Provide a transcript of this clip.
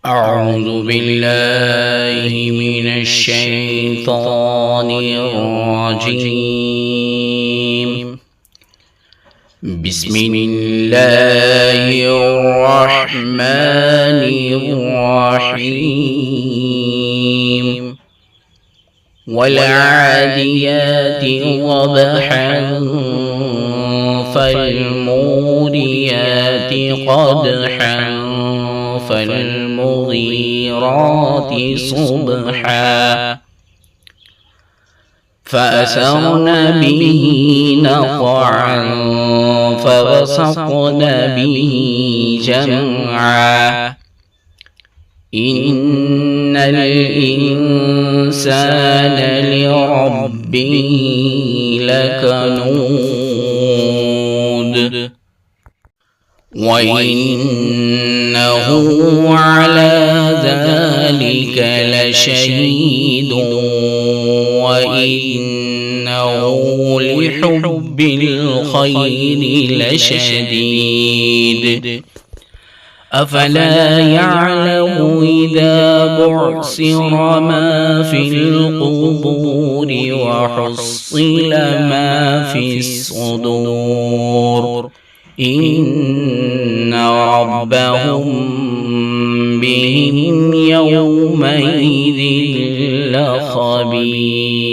أعوذ بالله من الشيطان الرجيم. بسم الله الرحمن الرحيم. والعاديات ضبحا فالموريات قدحا فالمغيرات صبحا فأثرن به نقعا فوسطن به جمعا إن الإنسان لربه لكنود وإنه على ذلك لشهيد وإنه لحب الخير لشديد أفلا يعلم إذا بعثر ما في القبور وحصل ما في الصدور إن ربهم بهم يومئذ لخبير.